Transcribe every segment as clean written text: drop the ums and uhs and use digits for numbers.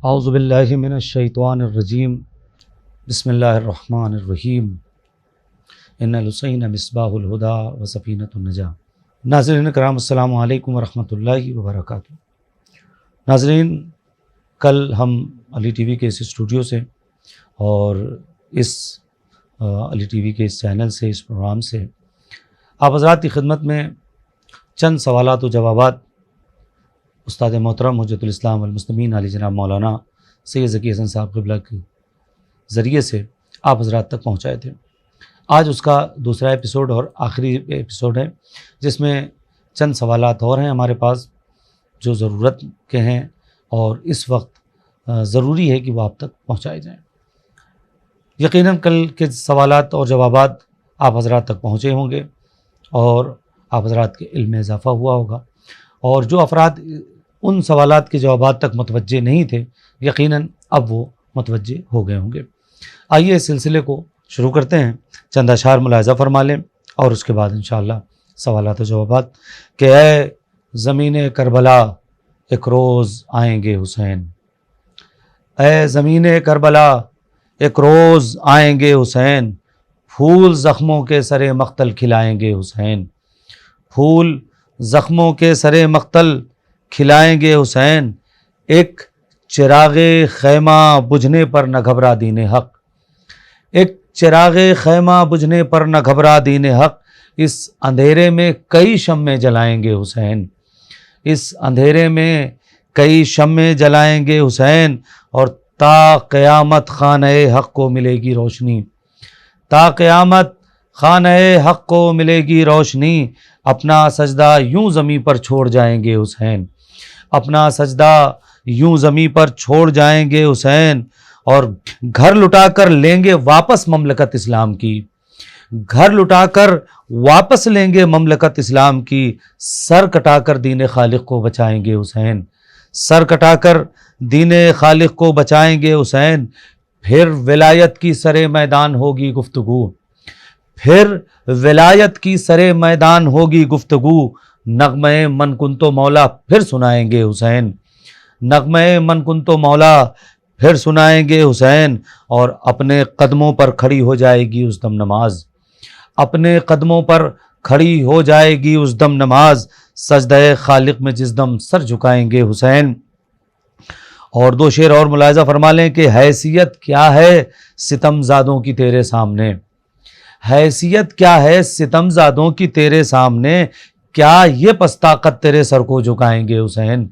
اعوذ باللہ من الشیطان الرجیم بسم اللہ الرحمن الرحیم ان الحسین مصباح الہدی و سفینۃ النجاۃ۔ ناظرین کرام السلام علیکم ورحمۃ اللہ وبرکاتہ۔ ناظرین، کل ہم علی ٹی وی کے اس اسٹوڈیو سے اور اس علی ٹی وی کے اس چینل سے، اس پروگرام سے آپ حضرات کی خدمت میں چند سوالات و جوابات استاد محترم حجت الاسلام والمسلمین علی جناب مولانا سید ذکی حسن صاحب قبلہ کے ذریعے سے آپ حضرات تک پہنچائے تھے۔ آج اس کا دوسرا ایپیسوڈ اور آخری ایپیسوڈ ہے، جس میں چند سوالات اور ہیں ہمارے پاس جو ضرورت کے ہیں اور اس وقت ضروری ہے کہ وہ آپ تک پہنچائے جائیں۔ یقیناً کل کے سوالات اور جوابات آپ حضرات تک پہنچے ہوں گے اور آپ حضرات کے علم میں اضافہ ہوا ہوگا، اور جو افراد ان سوالات کے جوابات تک متوجہ نہیں تھے یقیناً اب وہ متوجہ ہو گئے ہوں گے۔ آئیے اس سلسلے کو شروع کرتے ہیں۔ چند اشعار ملاحظہ فرما لیں اور اس کے بعد انشاءاللہ سوالات و جوابات۔ کہ اے زمین کربلا ایک روز آئیں گے حسین، اے زمین کربلا ایک روز آئیں گے حسین، پھول زخموں کے سرے مقتل کھلائیں گے حسین، پھول زخموں کے سرے مقتل کھلائیں گے حسین، ایک چراغ خیمہ بجھنے پر نہ گھبرا دین حق، ایک چراغ خیمہ بجھنے پر نہ گھبرا دین حق، اس اندھیرے میں کئی شمعیں جلائیں گے حسین، اس اندھیرے میں کئی شمعیں جلائیں گے حسین، اور تا قیامت خانہ حق کو ملے گی روشنی، تا قیامت خانہ حق کو ملے گی روشنی، اپنا سجدہ یوں زمیں پر چھوڑ جائیں گے حسین، اپنا سجدہ یوں زمیں پر چھوڑ جائیں گے حسین، اور گھر لٹا کر لیں گے واپس مملکت اسلام کی، گھر لٹا کر واپس لیں گے مملکت اسلام کی، سر کٹا کر دین خالق کو بچائیں گے حسین، سر کٹا کر دین خالق کو بچائیں گے حسین، پھر ولایت کی سرے میدان ہوگی گفتگو، پھر ولایت کی سرے میدان ہوگی گفتگو، نغمہ من کنتو مولا پھر سنائیں گے حسین، نغمہ من کنتو مولا پھر سنائیں گے حسین، اور اپنے قدموں پر کھڑی ہو جائے گی اس دم نماز، اپنے قدموں پر کھڑی ہو جائے گی اس دم نماز، سجدہ خالق میں جس دم سر جھکائیں گے حسین۔ اور دو شعر اور ملاحظہ فرما لیں کہ حیثیت کیا ہے ستم زادوں کی تیرے سامنے، حیثیت کیا ہے ستم زادوں کی تیرے سامنے، کیا یہ پستہ قد تیرے سر کو جھکائیں گے حسین،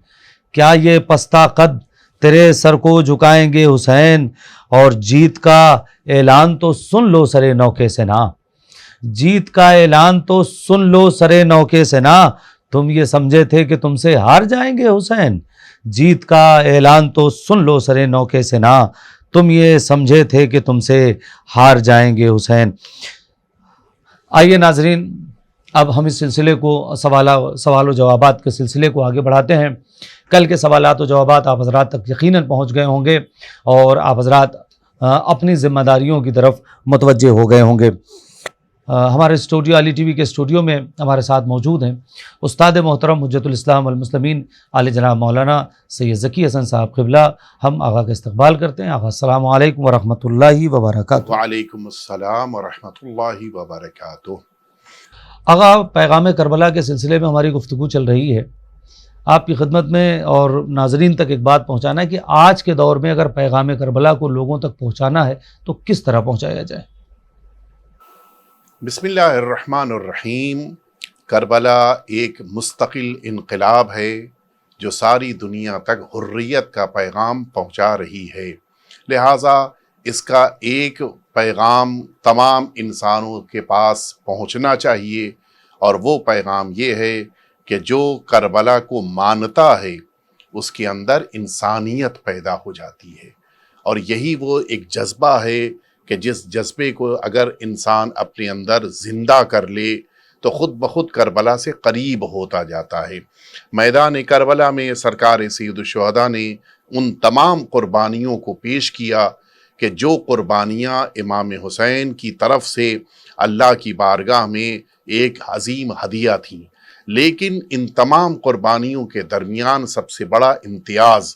کیا یہ پستہ قد تیرے سر کو جھکائیں گے حسین، اور جیت کا اعلان تو سن لو سرے نوکے سے نا، جیت کا اعلان تو سن لو سرے نوکے سے نا، تم یہ سمجھے تھے کہ تم سے ہار جائیں گے حسین، جیت کا اعلان تو سن لو سرے نوکے سے نا، تم یہ سمجھے تھے کہ تم سے ہار جائیں گے حسین۔ آئیے ناظرین، اب ہم اس سلسلے کو سوال و جوابات کے سلسلے کو آگے بڑھاتے ہیں۔ کل کے سوالات و جوابات آپ حضرات تک یقیناً پہنچ گئے ہوں گے اور آپ حضرات اپنی ذمہ داریوں کی طرف متوجہ ہو گئے ہوں گے۔ ہمارے اسٹوڈیو علی ٹی وی کے اسٹوڈیو میں ہمارے ساتھ موجود ہیں استاد محترم حجت الاسلام والمسلمین علی جناب مولانا سید ذکی حسن صاحب قبلہ۔ ہم آقا کا استقبال کرتے ہیں۔ آقا السلام علیکم ورحمۃ اللہ وبرکاتہ۔ وعلیکم السلام ورحمۃ اللہ وبرکاتہ۔ آقا، پیغام کربلا کے سلسلے میں ہماری گفتگو چل رہی ہے، آپ کی خدمت میں اور ناظرین تک ایک بات پہنچانا ہے کہ آج کے دور میں اگر پیغام کربلا کو لوگوں تک پہنچانا ہے تو کس طرح پہنچایا جائے؟ بسم اللہ الرحمن الرحیم۔ کربلا ایک مستقل انقلاب ہے جو ساری دنیا تک حریت کا پیغام پہنچا رہی ہے، لہٰذا اس کا ایک پیغام تمام انسانوں کے پاس پہنچنا چاہیے، اور وہ پیغام یہ ہے کہ جو کربلا کو مانتا ہے اس کے اندر انسانیت پیدا ہو جاتی ہے، اور یہی وہ ایک جذبہ ہے کہ جس جذبے کو اگر انسان اپنے اندر زندہ کر لے تو خود بخود کربلا سے قریب ہوتا جاتا ہے۔ میدان کربلا میں سرکار سید الشہداء نے ان تمام قربانیوں کو پیش کیا کہ جو قربانیاں امام حسین کی طرف سے اللہ کی بارگاہ میں ایک عظیم ہدیہ تھیں، لیکن ان تمام قربانیوں کے درمیان سب سے بڑا امتیاز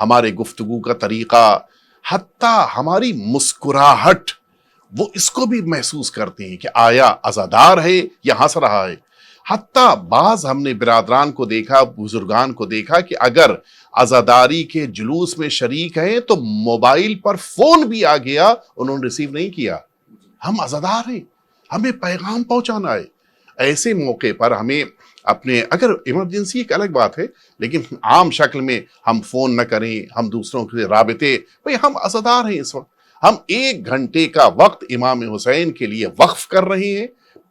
ہمارے گفتگو کا طریقہ، حتیٰ ہماری مسکراہٹ، وہ اس کو بھی محسوس کرتے ہیں کہ آیا عزادار ہے یا ہنس رہا ہے۔ حتیٰ بعض ہم نے برادران کو دیکھا، بزرگان کو دیکھا کہ اگر عزاداری کے جلوس میں شریک ہیں تو موبائل پر فون بھی آ گیا، انہوں نے ریسیو نہیں کیا۔ ہم عزادار ہیں، ہمیں پیغام پہنچانا ہے۔ ایسے موقع پر ہمیں اپنے، اگر ایمرجنسی ایک الگ بات ہے، لیکن عام شکل میں ہم فون نہ کریں، ہم دوسروں کے رابطے، بھئی ہم عزادار ہیں اس وقت، ہم 1 گھنٹے کا وقت امام حسین کے لیے وقف کر رہے ہیں،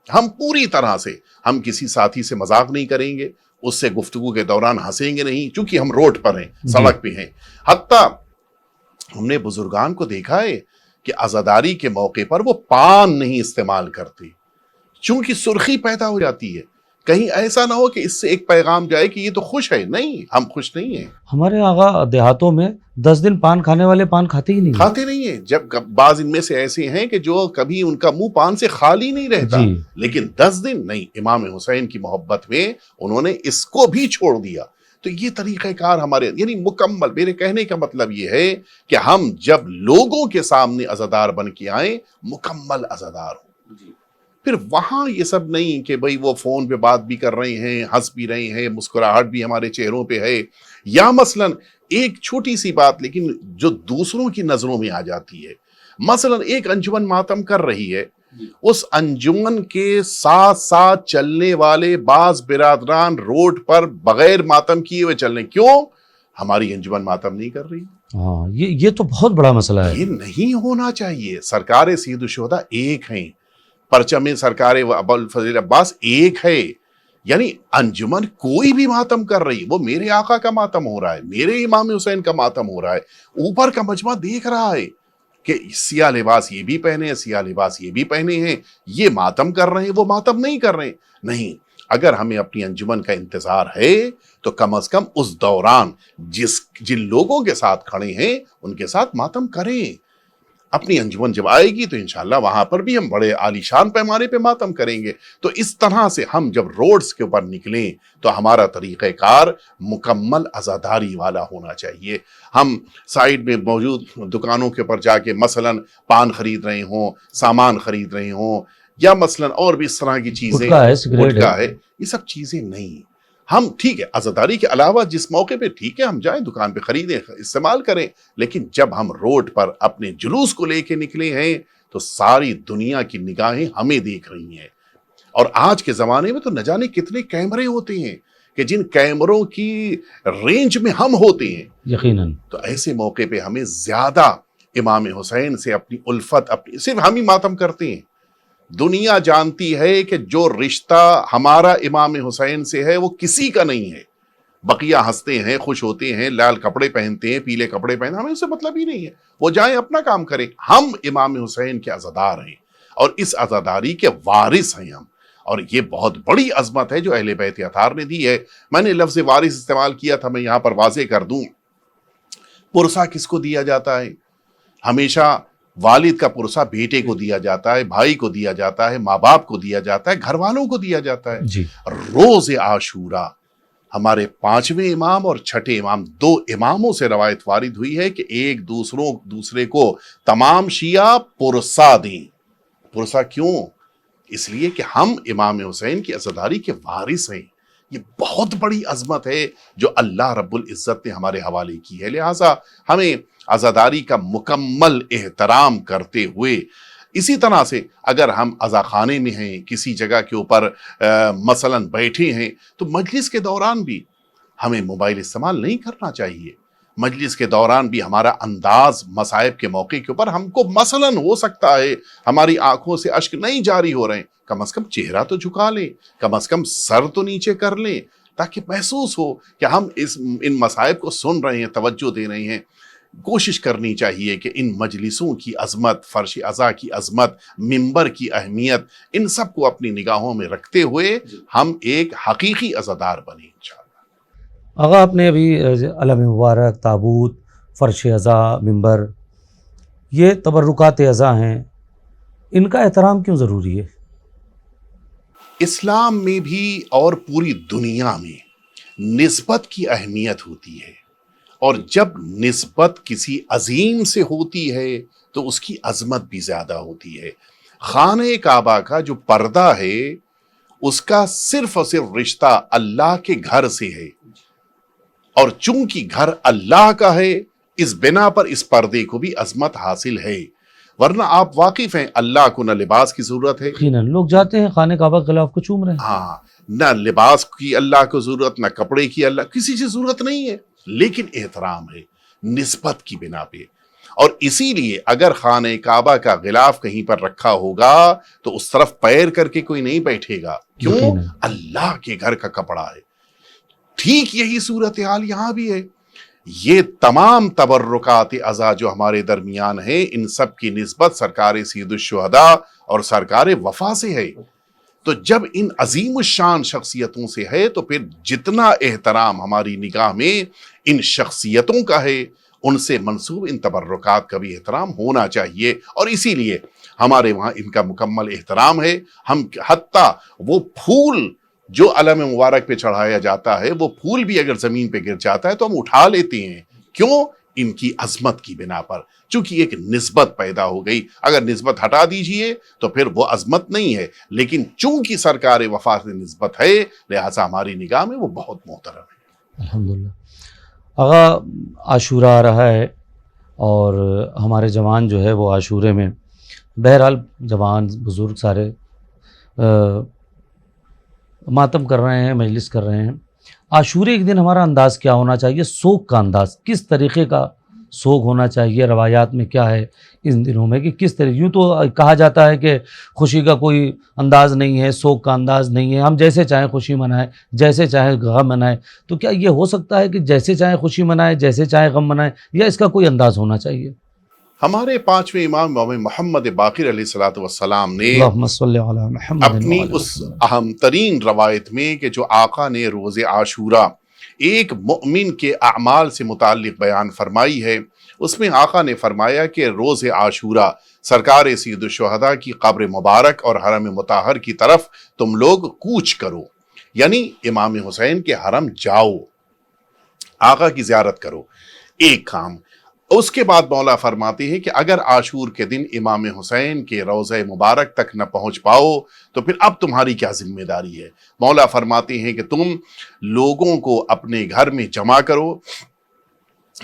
ہم پوری طرح سے، ہم کسی ساتھی سے مذاق نہیں کریں گے، اس سے گفتگو کے دوران ہنسیں گے نہیں، چونکہ ہم روڈ پر ہیں، سڑک پہ ہیں۔ حتیٰ ہم نے بزرگان کو دیکھا ہے کہ عزاداری کے موقع پر وہ پان نہیں استعمال کرتے، چونکہ سرخی پیدا ہو جاتی ہے، کہیں ایسا نہ ہو کہ اس سے ایک پیغام جائے کہ یہ تو خوش ہے۔ نہیں، ہم خوش نہیں ہیں۔ ہمارے آغا دیہاتوں میں 10 دن پان کھانے والے پان کھاتے ہی نہیں ہیں۔ کھاتے نہیں ہیں، جب بعض ان میں سے ایسے ہیں کہ جو کبھی ان کا منہ پان سے خالی نہیں رہتا، جی۔ لیکن 10 دن نہیں، امام حسین کی محبت میں انہوں نے اس کو بھی چھوڑ دیا۔ تو یہ طریقہ کار ہمارے، یعنی مکمل، میرے کہنے کا مطلب یہ ہے کہ ہم جب لوگوں کے سامنے عزادار بن کے آئیں، مکمل عزادار ہوں۔ پھر وہاں یہ سب نہیں کہ بھئی وہ فون پہ بات بھی کر رہے ہیں، ہنس بھی رہے ہیں، مسکراہٹ بھی ہمارے چہروں پہ ہے، یا مثلاً ایک چھوٹی سی بات لیکن جو دوسروں کی نظروں میں آ جاتی ہے، مثلاً ایک انجمن ماتم کر رہی ہے، اس انجمن کے ساتھ ساتھ چلنے والے بعض برادران روڈ پر بغیر ماتم کیے ہوئے چل رہے ہیں، کیوں؟ ہماری انجمن ماتم نہیں کر رہی۔ ہاں، یہ تو بہت بڑا مسئلہ ہے۔ یہ نہیں ہونا چاہیے۔ سرکار سید الشہداء ایک ہیں، پرچم سرکار ابوالفضل عباس ایک ہے، یعنی انجمن کوئی بھی ماتم کر رہی، وہ میرے آقا کا ماتم ہو رہا ہے، میرے امام حسین کا ماتم ہو رہا ہے، اوپر کا مجمع دیکھ رہا ہے کہ سیاہ لباس یہ بھی پہنے ہیں، سیاہ لباس یہ بھی پہنے ہیں، یہ ماتم کر رہے ہیں، وہ ماتم نہیں کر رہے ہیں۔ نہیں، اگر ہمیں اپنی انجمن کا انتظار ہے تو کم از کم اس دوران جن لوگوں کے ساتھ کھڑے ہیں ان کے ساتھ ماتم کریں۔ اپنی انجمن جب آئے گی تو انشاءاللہ وہاں پر بھی ہم بڑے عالیشان پیمانے پہ ماتم کریں گے۔ تو اس طرح سے ہم جب روڈز کے اوپر نکلیں تو ہمارا طریقہ کار مکمل عزاداری والا ہونا چاہیے۔ ہم سائیڈ میں موجود دکانوں کے اوپر جا کے مثلاً پان خرید رہے ہوں، سامان خرید رہے ہوں، یا مثلاً اور بھی اس طرح کی چیزیں، گٹکا ہے، یہ سب چیزیں نہیں۔ ہم ٹھیک ہے عزاداری کے علاوہ جس موقع پہ ٹھیک ہے ہم جائیں دکان پہ خریدیں، استعمال کریں، لیکن جب ہم روڈ پر اپنے جلوس کو لے کے نکلے ہیں تو ساری دنیا کی نگاہیں ہمیں دیکھ رہی ہیں۔ اور آج کے زمانے میں تو نہ جانے کتنے کیمرے ہوتے ہیں کہ جن کیمروں کی رینج میں ہم ہوتے ہیں۔ یقیناً۔ تو ایسے موقع پہ ہمیں زیادہ امام حسین سے اپنی الفت، صرف ہم ہی ماتم کرتے ہیں۔ دنیا جانتی ہے کہ جو رشتہ ہمارا امام حسین سے ہے وہ کسی کا نہیں ہے۔ بقیہ ہنستے ہیں، خوش ہوتے ہیں، لال کپڑے پہنتے ہیں، پیلے کپڑے پہنتے ہیں، ہمیں اس سے مطلب ہی نہیں ہے، وہ جائیں اپنا کام کریں۔ ہم امام حسین کے عزادار ہیں اور اس عزاداری کے وارث ہیں ہم، اور یہ بہت بڑی عظمت ہے جو اہل بیت اطہار نے دی ہے۔ میں نے لفظ وارث استعمال کیا تھا، میں یہاں پر واضح کر دوں، پرسہ کس کو دیا جاتا ہے؟ ہمیشہ والد کا پرسہ بیٹے کو دیا جاتا ہے، بھائی کو دیا جاتا ہے، ماں باپ کو دیا جاتا ہے، گھر والوں کو دیا جاتا ہے۔ جی۔ روز عاشورہ ہمارے 5ویں امام اور 6ٹھے امام، 2 اماموں سے روایت وارد ہوئی ہے کہ ایک دوسرے کو تمام شیعہ پرسہ دیں۔ پرسہ کیوں؟ اس لیے کہ ہم امام حسین کی عزاداری کے وارث ہیں۔ یہ بہت بڑی عظمت ہے جو اللہ رب العزت نے ہمارے حوالے کی ہے، لہٰذا ہمیں عزاداری کا مکمل احترام کرتے ہوئے، اسی طرح سے اگر ہم عزا خانے میں ہیں، کسی جگہ کے اوپر مثلاً بیٹھے ہیں، تو مجلس کے دوران بھی ہمیں موبائل استعمال نہیں کرنا چاہیے۔ مجلس کے دوران بھی ہمارا انداز مصائب کے موقع کے اوپر، ہم کو مثلاً ہو سکتا ہے ہماری آنکھوں سے اشک نہیں جاری ہو رہے ہیں، کم از کم چہرہ تو جھکا لیں، کم از کم سر تو نیچے کر لیں، تاکہ محسوس ہو کہ ہم ان مصائب کو سن رہے ہیں، توجہ دے رہے ہیں۔ کوشش کرنی چاہیے کہ ان مجلسوں کی عظمت، فرش عزا کی عظمت، منبر کی اہمیت، ان سب کو اپنی نگاہوں میں رکھتے ہوئے ہم ایک حقیقی عزادار بنیں انشاءاللہ۔ آغا آپ نے ابھی علم مبارک، تابوت، فرش عزا، منبر، یہ تبرکات عزا ہیں، ان کا احترام کیوں ضروری ہے؟ اسلام میں بھی اور پوری دنیا میں نسبت کی اہمیت ہوتی ہے۔ اور جب نسبت کسی عظیم سے ہوتی ہے تو اس کی عظمت بھی زیادہ ہوتی ہے۔ خانہ کعبہ کا جو پردہ ہے اس کا صرف اور صرف رشتہ اللہ کے گھر سے ہے، اور چونکہ گھر اللہ کا ہے اس بنا پر اس پردے کو بھی عظمت حاصل ہے، ورنہ آپ واقف ہیں اللہ کو نہ لباس کی ضرورت ہے، یقیناً لوگ جاتے ہیں خانہ کعبہ کے خلاف کو چوم رہے ہیں۔ ہاں، نہ لباس کی اللہ کو ضرورت، نہ کپڑے کی اللہ، کسی چیز ضرورت نہیں ہے، لیکن احترام ہے نسبت کی بنا پہ۔ اور اسی لیے اگر خانہ کعبہ کا غلاف کہیں پر رکھا ہوگا تو اس طرف پیر کر کے کوئی نہیں بیٹھے گا، کیوں؟ یقیناً۔ اللہ کے گھر کا کپڑا ہے۔ ٹھیک یہی صورتحال یہاں بھی ہے۔ یہ تمام تبرکات عزا جو ہمارے درمیان ہیں ان سب کی نسبت سرکار سید الشہداء اور سرکار وفا سے ہے۔ تو جب ان عظیم الشان شخصیتوں سے ہے تو پھر جتنا احترام ہماری نگاہ میں ان شخصیتوں کا ہے ان سے منسوب ان تبرکات کا بھی احترام ہونا چاہیے، اور اسی لیے ہمارے وہاں ان کا مکمل احترام ہے۔ ہم حتیٰ وہ پھول جو علم مبارک پہ چڑھایا جاتا ہے وہ پھول بھی اگر زمین پہ گر جاتا ہے تو ہم اٹھا لیتے ہیں، کیوں؟ ان کی عظمت کی بنا پر، چونکہ ایک نسبت پیدا ہو گئی۔ اگر نسبت ہٹا دیجئے تو پھر وہ عظمت نہیں ہے، لیکن چونکہ سرکار وفا سے نسبت ہے لہٰذا ہماری نگاہ میں وہ بہت محترم ہے۔ الحمدللہ۔ آغا عاشورہ آ رہا ہے اور ہمارے جوان جو ہے وہ عاشورے میں، بہرحال جوان بزرگ سارے ماتم کر رہے ہیں، مجلس کر رہے ہیں۔ عاشورے کے دن ہمارا انداز کیا ہونا چاہیے؟ سوگ کا انداز کس طریقے کا سوگ ہونا چاہیے؟ روایات میں کیا ہے ان دنوں میں کہ کس طریقے؟ یوں تو کہا جاتا ہے کہ خوشی کا کوئی انداز نہیں ہے، سوگ کا انداز نہیں ہے، ہم جیسے چاہیں خوشی منائیں، جیسے چاہیں غم منائیں۔ تو کیا یہ ہو سکتا ہے کہ جیسے چاہیں خوشی منائیں، جیسے چاہیں غم منائیں، یا اس کا کوئی انداز ہونا چاہیے؟ ہمارے پانچویں امام محمد باقر علیہ السلام نے اللہم صلی علی محمد اپنی اس اہم ترین روایت میں کہ جو آقا نے روز عاشورہ ایک مؤمن کے اعمال سے متعلق بیان فرمائی ہے، اس میں آقا نے فرمایا کہ روز عاشورہ سرکار سید الشہداء کی قبر مبارک اور حرم مطہر کی طرف تم لوگ کوچ کرو، یعنی امام حسین کے حرم جاؤ، آقا کی زیارت کرو، ایک کام۔ اس کے بعد مولا فرماتے ہیں کہ اگر عاشور کے دن امام حسین کے روضہ مبارک تک نہ پہنچ پاؤ تو پھر اب تمہاری کیا ذمہ داری ہے؟ مولا فرماتے ہیں کہ تم لوگوں کو اپنے گھر میں جمع کرو،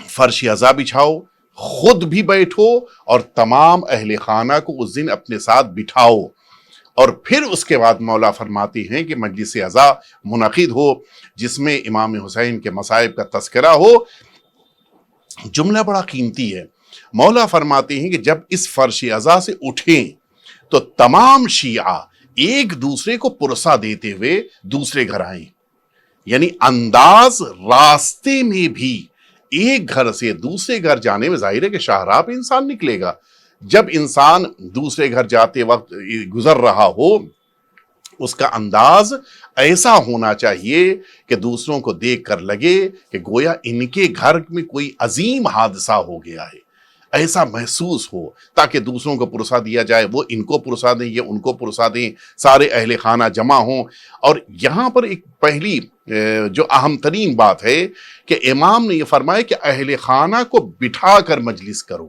فرش عزا بچھاؤ، خود بھی بیٹھو اور تمام اہل خانہ کو اس دن اپنے ساتھ بٹھاؤ، اور پھر اس کے بعد مولا فرماتے ہیں کہ مجلس عزا منعقد ہو جس میں امام حسین کے مصائب کا تذکرہ ہو۔ جملہ بڑا قیمتی ہے۔ مولا فرماتے ہیں کہ جب اس فرش عزا سے اٹھیں تو تمام شیعہ ایک دوسرے کو پرسہ دیتے ہوئے دوسرے گھر آئیں، یعنی انداز راستے میں بھی ایک گھر سے دوسرے گھر جانے میں ظاہر ہے کہ شاہراہ پہ انسان نکلے گا۔ جب انسان دوسرے گھر جاتے وقت گزر رہا ہو اس کا انداز ایسا ہونا چاہیے کہ دوسروں کو دیکھ کر لگے کہ گویا ان کے گھر میں کوئی عظیم حادثہ ہو گیا ہے، ایسا محسوس ہو، تاکہ دوسروں کو پرسہ دیا جائے، وہ ان کو پرسہ دیں، یہ ان کو پرسہ دیں، سارے اہل خانہ جمع ہوں۔ اور یہاں پر ایک پہلی جو اہم ترین بات ہے کہ امام نے یہ فرمایا کہ اہل خانہ کو بٹھا کر مجلس کرو،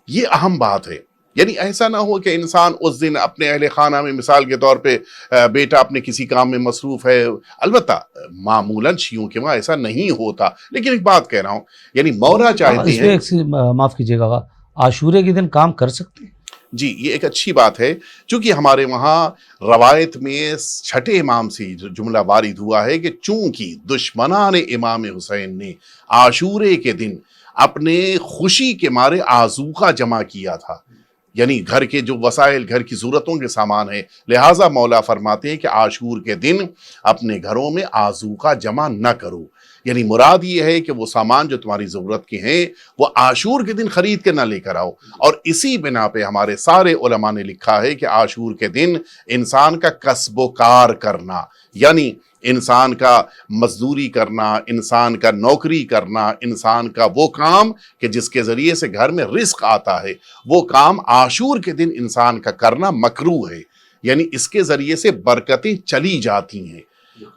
یہ اہم بات ہے۔ یعنی ایسا نہ ہو کہ انسان اس دن اپنے اہل خانہ میں مثال کے طور پہ بیٹا اپنے کسی کام میں مصروف ہے، البتہ معمولاً شیعوں کے وہاں ایسا نہیں ہوتا، لیکن ایک بات کہہ رہا ہوں، یعنی مولا چاہتے ہیں، معاف کیجیے گا، عاشورے کے دن کام کر سکتے ہیں؟ جی یہ ایک اچھی بات ہے، چونکہ ہمارے وہاں روایت میں چھٹے امام سے جملہ وارد ہوا ہے کہ چونکہ دشمنان امام حسین نے عاشورے کے دن اپنے خوشی کے مارے آذوقہ جمع کیا تھا، یعنی گھر کے جو وسائل، گھر کی ضرورتوں کے سامان ہیں، لہٰذا مولا فرماتے ہیں کہ عاشور کے دن اپنے گھروں میں آذوقہ جمع نہ کرو، یعنی مراد یہ ہے کہ وہ سامان جو تمہاری ضرورت کے ہیں وہ عاشور کے دن خرید کے نہ لے کر آؤ۔ اور اسی بنا پہ ہمارے سارے علماء نے لکھا ہے کہ عاشور کے دن انسان کا کسب و کار کرنا، یعنی انسان کا مزدوری کرنا، انسان کا نوکری کرنا، انسان کا وہ کام کہ جس کے ذریعے سے گھر میں رزق آتا ہے، وہ کام عاشور کے دن انسان کا کرنا مکروہ ہے، یعنی اس کے ذریعے سے برکتیں چلی جاتی ہیں۔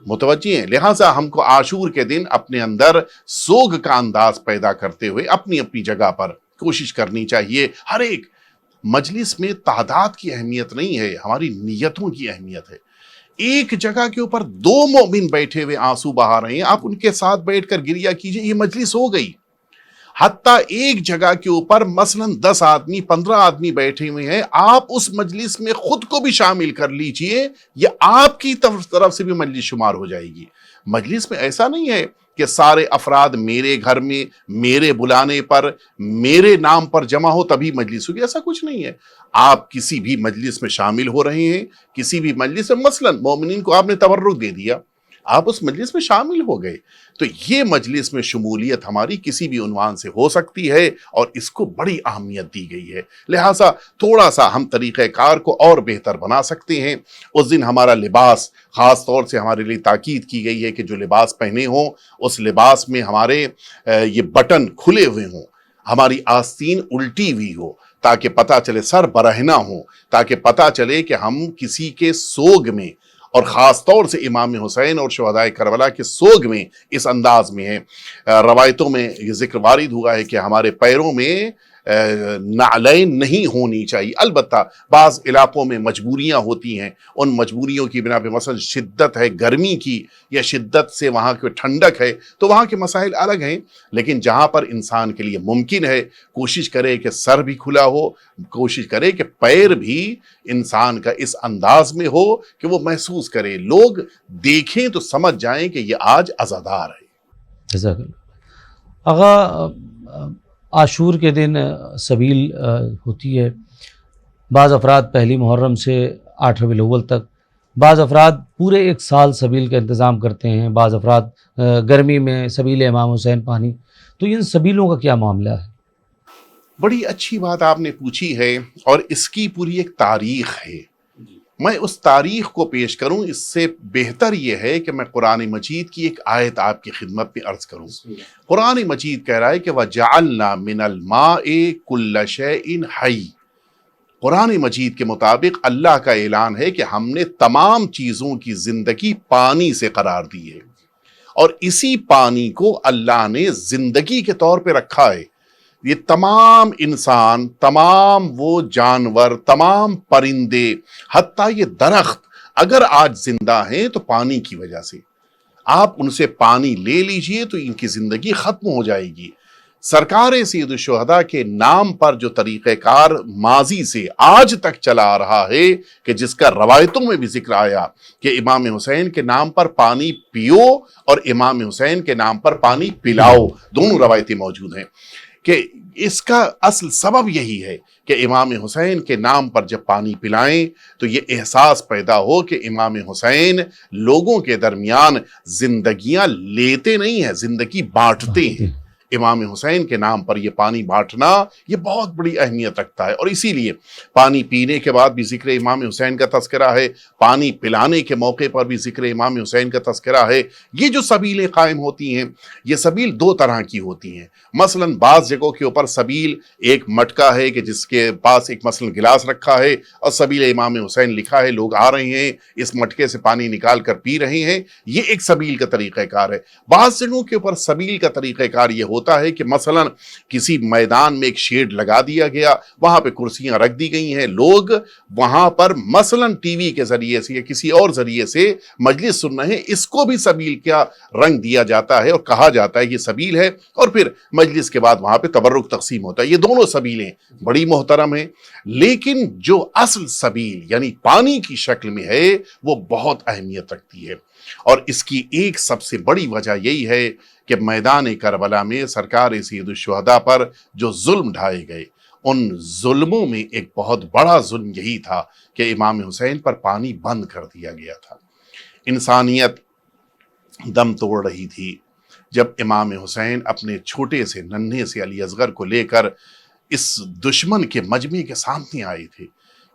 متوجہ ہیں؟ لہٰذا ہم کو عاشور کے دن اپنے اندر سوگ کا انداز پیدا کرتے ہوئے اپنی اپنی جگہ پر کوشش کرنی چاہیے۔ ہر ایک مجلس میں تعداد کی اہمیت نہیں ہے، ہماری نیتوں کی اہمیت ہے۔ ایک جگہ کے اوپر 2 مومن بیٹھے ہوئے آنسو بہا رہے ہیں، آپ ان کے ساتھ بیٹھ کر گریہ کیجئے، یہ مجلس ہو گئی۔ حتیٰ ایک جگہ کے اوپر مثلا 10 آدمی 15 آدمی بیٹھے ہوئے ہیں، آپ اس مجلس میں خود کو بھی شامل کر لیجئے، یہ آپ کی طرف سے بھی مجلس شمار ہو جائے گی۔ مجلس میں ایسا نہیں ہے کہ سارے افراد میرے گھر میں میرے بلانے پر میرے نام پر جمع ہو تبھی مجلس ہوگی، ایسا کچھ نہیں ہے۔ آپ کسی بھی مجلس میں شامل ہو رہے ہیں، کسی بھی مجلس میں مثلا مومنین کو آپ نے تبرک دے دیا، آپ اس مجلس میں شامل ہو گئے، تو یہ مجلس میں شمولیت ہماری کسی بھی عنوان سے ہو سکتی ہے اور اس کو بڑی اہمیت دی گئی ہے۔ لہٰذا تھوڑا سا ہم طریقہ کار کو اور بہتر بنا سکتے ہیں۔ اس دن ہمارا لباس، خاص طور سے ہمارے لیے تاکید کی گئی ہے کہ جو لباس پہنے ہوں اس لباس میں ہمارے یہ بٹن کھلے ہوئے ہوں، ہماری آستین الٹی ہوئی ہو، تاکہ پتہ چلے، سر برہنہ ہو، تاکہ پتہ چلے کہ ہم کسی کے سوگ میں، اور خاص طور سے امام حسین اور شہدائے کربلا کے سوگ میں اس انداز میں ہیں۔ روایتوں میں یہ ذکر وارد ہوا ہے کہ ہمارے پیروں میں نعلین نہیں ہونی چاہیے۔ البتہ بعض علاقوں میں مجبوریاں ہوتی ہیں، ان مجبوریوں کی بنا پہ مثلا شدت ہے گرمی کی یا شدت سے وہاں کی ٹھنڈک ہے تو وہاں کے مسائل الگ ہیں، لیکن جہاں پر انسان کے لیے ممکن ہے کوشش کرے کہ سر بھی کھلا ہو، کوشش کرے کہ پیر بھی انسان کا اس انداز میں ہو کہ وہ محسوس کرے، لوگ دیکھیں تو سمجھ جائیں کہ یہ آج عزادار ہے۔ جزاک اللہ۔ آغا، عاشور کے دن سبیل ہوتی ہے، بعض افراد پہلی محرم سے 8 ربیع الاول تک، بعض افراد پورے 1 سال سبیل کا انتظام کرتے ہیں، بعض افراد گرمی میں سبیل امام حسین پانی، تو ان سبیلوں کا کیا معاملہ ہے؟ بڑی اچھی بات آپ نے پوچھی ہے، اور اس کی پوری ایک تاریخ ہے۔ میں اس تاریخ کو پیش کروں اس سے بہتر یہ ہے کہ میں قرآن مجید کی ایک آیت آپ کی خدمت میں عرض کروں۔ قرآن مجید کہہ رہا ہے کہ وَجَعَلْنَا مِنَ الْمَاءِ كُلَّ شَيْءٍ حَيٍّ۔ قرآن مجید کے مطابق اللہ کا اعلان ہے کہ ہم نے تمام چیزوں کی زندگی پانی سے قرار دی ہے، اور اسی پانی کو اللہ نے زندگی کے طور پہ رکھا ہے۔ یہ تمام انسان، تمام وہ جانور، تمام پرندے، حتیٰ یہ درخت اگر آج زندہ ہیں تو پانی کی وجہ سے۔ آپ ان سے پانی لے لیجئے تو ان کی زندگی ختم ہو جائے گی۔ سرکار سید الشہداء کے نام پر جو طریقہ کار ماضی سے آج تک چلا آ رہا ہے، کہ جس کا روایتوں میں بھی ذکر آیا کہ امام حسین کے نام پر پانی پیو اور امام حسین کے نام پر پانی پلاؤ، دونوں روایتیں موجود ہیں، کہ اس کا اصل سبب یہی ہے کہ امام حسین کے نام پر جب پانی پلائیں تو یہ احساس پیدا ہو کہ امام حسین لوگوں کے درمیان زندگیاں لیتے نہیں ہیں، زندگی بانٹتے ہیں۔ امام حسین کے نام پر یہ پانی بانٹنا یہ بہت بڑی اہمیت رکھتا ہے، اور اسی لیے پانی پینے کے بعد بھی ذکر امام حسین کا تذکرہ ہے، پانی پلانے کے موقع پر بھی ذکر امام حسین کا تذکرہ ہے۔ یہ جو سبیلیں قائم ہوتی ہیں، یہ سبیل 2 طرح کی ہوتی ہیں۔ مثلا بعض جگہوں کے اوپر سبیل ایک مٹکا ہے کہ جس کے پاس ایک مثلا گلاس رکھا ہے اور سبیل امام حسین لکھا ہے، لوگ آ رہے ہیں اس مٹکے سے پانی نکال کر پی رہے ہیں، یہ ایک سبیل کا طریقہ کار ہے۔ بعض جگہوں کے اوپر سبیل کا طریقہ کار یہ ہوتا ہے کہ مثلا کسی میدان میں ایک شیڈ لگا دیا گیا، وہاں پہ کرسیاں رکھ دی گئی ہیں، لوگ وہاں پر مثلا ٹی وی کے ذریعے سے یا کسی اور ذریعے سے مجلس سن رہے ہیں، اس کو بھی سبیل کا رنگ دیا جاتا ہے اور کہا جاتا ہے یہ سبیل ہے، اور پھر مجلس کے بعد وہاں پہ تبرک تقسیم ہوتا ہے۔ یہ دونوں سبیلیں بڑی محترم ہیں، لیکن جو اصل سبیل یعنی پانی کی شکل میں ہے وہ بہت اہمیت رکھتی ہے، اور اس کی ایک سب سے بڑی وجہ یہی ہے کہ میدان کربلا میں سرکار سید الشہداء پر جو ظلم ڈھائے گئے، ان ظلموں میں ایک بہت بڑا ظلم یہی تھا کہ امام حسین پر پانی بند کر دیا گیا تھا۔ انسانیت دم توڑ رہی تھی جب امام حسین اپنے چھوٹے سے ننھے سے علی اصغر کو لے کر اس دشمن کے مجمع کے سامنے آئے تھے۔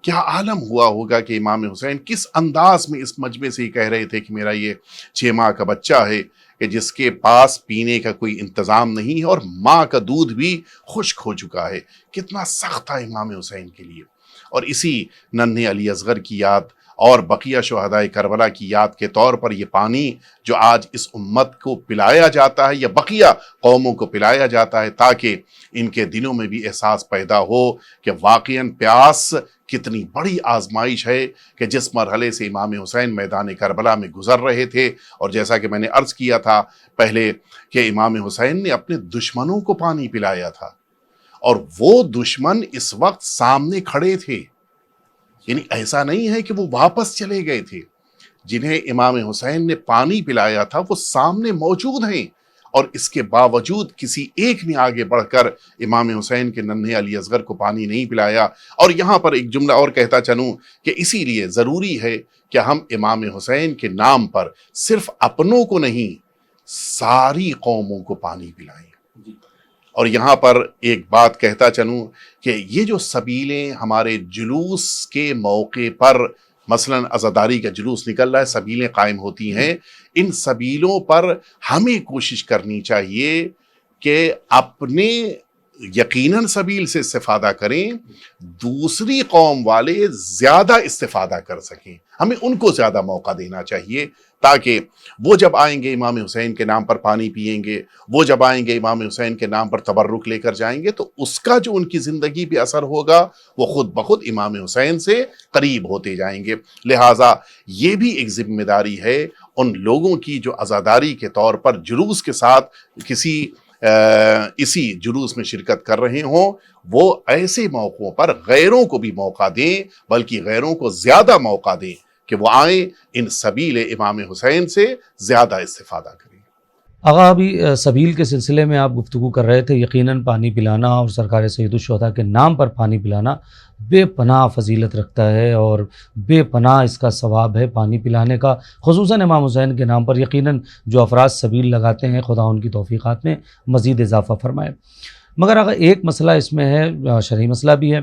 کیا عالم ہوا ہوگا کہ امام حسین کس انداز میں اس مجمع سے ہی کہہ رہے تھے کہ میرا یہ 6 ماہ کا بچہ ہے کہ جس کے پاس پینے کا کوئی انتظام نہیں ہے اور ماں کا دودھ بھی خشک ہو چکا ہے۔ کتنا سخت تھا امام حسین کے لیے، اور اسی ننھے علی اصغر کی یاد اور بقیہ شہدائے کربلا کی یاد کے طور پر یہ پانی جو آج اس امت کو پلایا جاتا ہے یا بقیہ قوموں کو پلایا جاتا ہے، تاکہ ان کے دلوں میں بھی احساس پیدا ہو کہ واقعاً پیاس کتنی بڑی آزمائش ہے، کہ جس مرحلے سے امام حسین میدان کربلا میں گزر رہے تھے، اور جیسا کہ میں نے عرض کیا تھا پہلے کہ امام حسین نے اپنے دشمنوں کو پانی پلایا تھا، اور وہ دشمن اس وقت سامنے کھڑے تھے، یعنی ایسا نہیں ہے کہ وہ واپس چلے گئے تھے، جنہیں امام حسین نے پانی پلایا تھا وہ سامنے موجود ہیں، اور اس کے باوجود کسی ایک نے آگے بڑھ کر امام حسین کے ننھے علی اصغر کو پانی نہیں پلایا۔ اور یہاں پر ایک جملہ اور کہتا چلوں کہ اسی لیے ضروری ہے کہ ہم امام حسین کے نام پر صرف اپنوں کو نہیں، ساری قوموں کو پانی پلائیں۔ اور یہاں پر ایک بات کہتا چلوں کہ یہ جو سبیلیں ہمارے جلوس کے موقع پر، مثلا عزاداری کا جلوس نکل رہا ہے، سبیلیں قائم ہوتی ہیں، ان سبیلوں پر ہمیں کوشش کرنی چاہیے کہ اپنے یقیناً سبیل سے استفادہ کریں، دوسری قوم والے زیادہ استفادہ کر سکیں، ہمیں ان کو زیادہ موقع دینا چاہیے، تاکہ وہ جب آئیں گے امام حسین کے نام پر پانی پئیں گے، وہ جب آئیں گے امام حسین کے نام پر تبرک لے کر جائیں گے، تو اس کا جو ان کی زندگی پہ اثر ہوگا وہ خود بخود امام حسین سے قریب ہوتے جائیں گے۔ لہٰذا یہ بھی ایک ذمہ داری ہے ان لوگوں کی جو عزاداری کے طور پر جلوس کے ساتھ اسی جلوس میں شرکت کر رہے ہوں، وہ ایسے موقعوں پر غیروں کو بھی موقع دیں، بلکہ غیروں کو زیادہ موقع دیں کہ وہ آئیں، ان سبیل امام حسین سے زیادہ استفادہ کریں۔ آغا ابھی سبیل کے سلسلے میں آپ گفتگو کر رہے تھے، یقیناً پانی پلانا اور سرکار سید الشہداء کے نام پر پانی پلانا بے پناہ فضیلت رکھتا ہے، اور بے پناہ اس کا ثواب ہے پانی پلانے کا، خصوصاً امام حسین کے نام پر۔ یقیناً جو افراد سبیل لگاتے ہیں، خدا ان کی توفیقات میں مزید اضافہ فرمائے۔ مگر اگر ایک مسئلہ اس میں ہے، شرعی مسئلہ بھی ہے،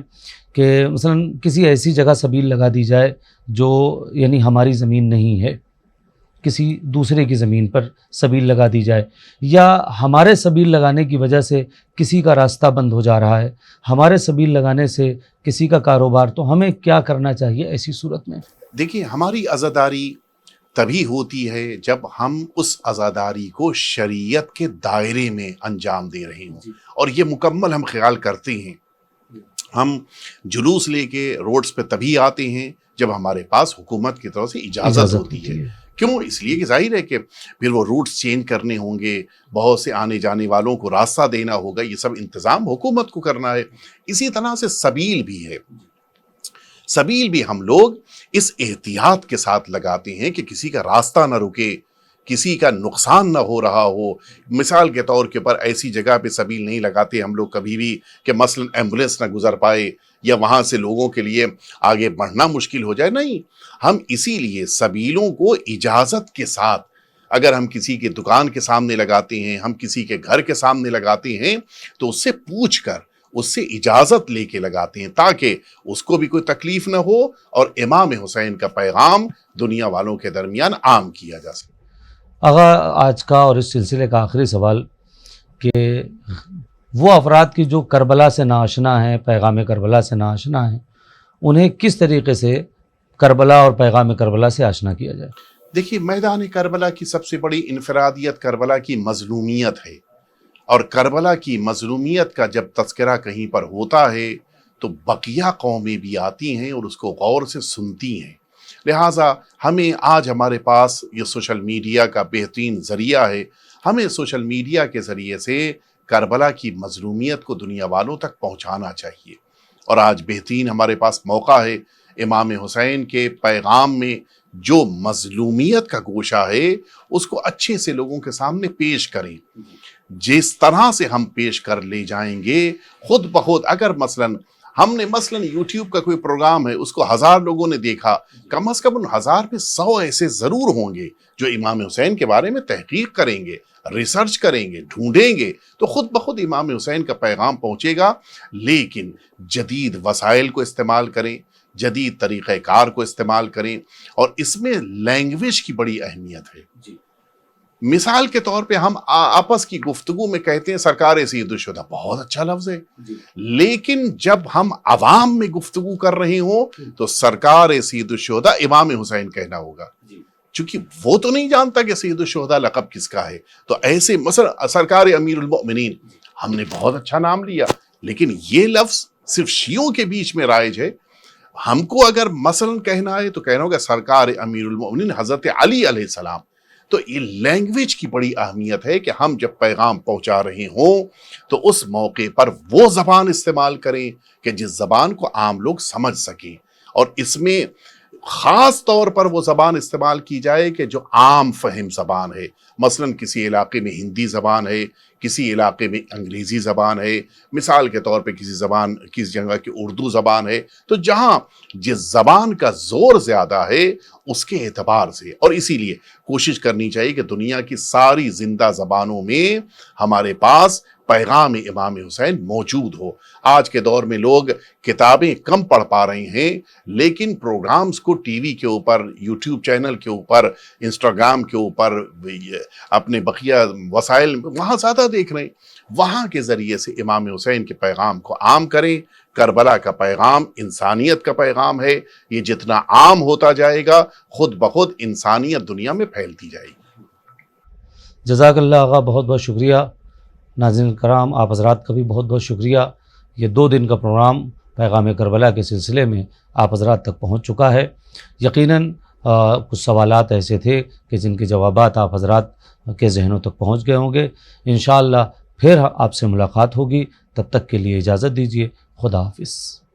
کہ مثلا کسی ایسی جگہ سبیل لگا دی جائے جو یعنی ہماری زمین نہیں ہے، کسی دوسرے کی زمین پر سبیل لگا دی جائے، یا ہمارے سبیل لگانے کی وجہ سے کسی کا راستہ بند ہو جا رہا ہے، ہمارے سبیل لگانے سے کسی کا کاروبار، تو ہمیں کیا کرنا چاہیے ایسی صورت میں؟ دیکھیے، ہماری عزاداری تبھی ہوتی ہے جب ہم اس عزاداری کو شریعت کے دائرے میں انجام دے رہے ہوں، اور یہ مکمل ہم خیال کرتے ہیں۔ ہم جلوس لے کے روڈز پہ تبھی آتے ہیں جب ہمارے پاس حکومت کی طرف سے اجازت ہوتی ہے۔ کیوں؟ اس لیے کہ ظاہر ہے کہ پھر وہ روٹس چینج کرنے ہوں گے، بہت سے آنے جانے والوں کو راستہ دینا ہوگا، یہ سب انتظام حکومت کو کرنا ہے۔ اسی طرح سے سبیل بھی ہے، سبیل بھی ہم لوگ اس احتیاط کے ساتھ لگاتے ہیں کہ کسی کا راستہ نہ رکے، کسی کا نقصان نہ ہو رہا ہو۔ مثال کے طور کے پر ایسی جگہ پہ سبیل نہیں لگاتے ہم لوگ کبھی بھی کہ مثلا ایمبولینس نہ گزر پائے، یا وہاں سے لوگوں کے لیے آگے بڑھنا مشکل ہو جائے، نہیں۔ ہم اسی لیے سبیلوں کو اجازت کے ساتھ، اگر ہم کسی کے دکان کے سامنے لگاتے ہیں، ہم کسی کے گھر کے سامنے لگاتے ہیں، تو اس سے پوچھ کر، اس سے اجازت لے کے لگاتے ہیں، تاکہ اس کو بھی کوئی تکلیف نہ ہو اور امام حسین کا پیغام دنیا والوں کے درمیان عام کیا جا سکے۔ آغا آج کا اور اس سلسلے کا آخری سوال کہ وہ افراد کی جو کربلا سے ناآشنا ہیں، پیغام کربلا سے ناآشنا ہیں، انہیں کس طریقے سے کربلا اور پیغام کربلا سے آشنا کیا جائے؟ دیکھیے، میدان کربلا کی سب سے بڑی انفرادیت کربلا کی مظلومیت ہے، اور کربلا کی مظلومیت کا جب تذکرہ کہیں پر ہوتا ہے تو بقیہ قومیں بھی آتی ہیں اور اس کو غور سے سنتی ہیں۔ لہٰذا ہمیں آج ہمارے پاس یہ سوشل میڈیا کا بہترین ذریعہ ہے، ہمیں سوشل میڈیا کے ذریعے سے کربلا کی مظلومیت کو دنیا والوں تک پہنچانا چاہیے، اور آج بہترین ہمارے پاس موقع ہے امام حسین کے پیغام میں جو مظلومیت کا گوشہ ہے اس کو اچھے سے لوگوں کے سامنے پیش کریں۔ جس طرح سے ہم پیش کر لے جائیں گے، خود بخود اگر ہم نے یوٹیوب کا کوئی پروگرام ہے، اس کو 1000 لوگوں نے دیکھا، کم از کم ان 1000 پہ 100 ایسے ضرور ہوں گے جو امام حسین کے بارے میں تحقیق کریں گے، ریسرچ کریں گے، ڈھونڈیں گے، تو خود بخود امام حسین کا پیغام پہنچے گا۔ لیکن جدید وسائل کو استعمال کریں، جدید طریقہ کار کو استعمال کریں، اور اس میں لینگویج کی بڑی اہمیت ہے۔ مثال کے طور پہ ہم آپس کی گفتگو میں کہتے ہیں سرکار سید الشہداء، بہت اچھا لفظ ہے، لیکن جب ہم عوام میں گفتگو کر رہے ہوں تو سرکار سید الشہداء امام حسین کہنا ہوگا، چونکہ وہ تو نہیں جانتا کہ سید الشہداء لقب کس کا ہے۔ تو ایسے مثلا سرکار امیر المؤمنین، ہم نے بہت اچھا نام لیا، لیکن یہ لفظ صرف شیعوں کے بیچ میں رائج ہے۔ ہم کو اگر مثلا کہنا ہے تو کہنا ہوگا سرکار امیر المؤمنین حضرت علی علیہ السلام۔ تو یہ لینگویج کی بڑی اہمیت ہے کہ ہم جب پیغام پہنچا رہے ہوں تو اس موقع پر وہ زبان استعمال کریں کہ جس زبان کو عام لوگ سمجھ سکیں، اور اس میں خاص طور پر وہ زبان استعمال کی جائے کہ جو عام فہم زبان ہے۔ مثلا کسی علاقے میں ہندی زبان ہے، کسی علاقے میں انگریزی زبان ہے، مثال کے طور پہ کسی جگہ کی اردو زبان ہے، تو جہاں جس زبان کا زور زیادہ ہے اس کے اعتبار سے، اور اسی لیے کوشش کرنی چاہیے کہ دنیا کی ساری زندہ زبانوں میں ہمارے پاس پیغام امام حسین موجود ہو۔ آج کے دور میں لوگ کتابیں کم پڑھ پا رہے ہیں، لیکن پروگرامز کو ٹی وی کے اوپر، یوٹیوب چینل کے اوپر، انسٹاگرام کے اوپر، اپنے بقیہ وسائل وہاں زیادہ دیکھ رہے ہیں۔ وہاں کے ذریعے سے امام حسین کے پیغام کو عام کریں۔ کربلا کا پیغام انسانیت کا پیغام ہے، یہ جتنا عام ہوتا جائے گا خود بخود انسانیت دنیا میں پھیلتی جائے گی۔ جزاک اللہ آغا، بہت بہت شکریہ۔ ناظرین کرام، آپ حضرات کا بھی بہت بہت شکریہ۔ یہ 2 دن کا پروگرام پیغام کربلا کے سلسلے میں آپ حضرات تک پہنچ چکا ہے۔ یقیناً کچھ سوالات ایسے تھے کہ جن کے جوابات آپ حضرات کے ذہنوں تک پہنچ گئے ہوں گے۔ انشاءاللہ پھر آپ سے ملاقات ہوگی، تب تک کے لیے اجازت دیجیے۔ خدا حافظ۔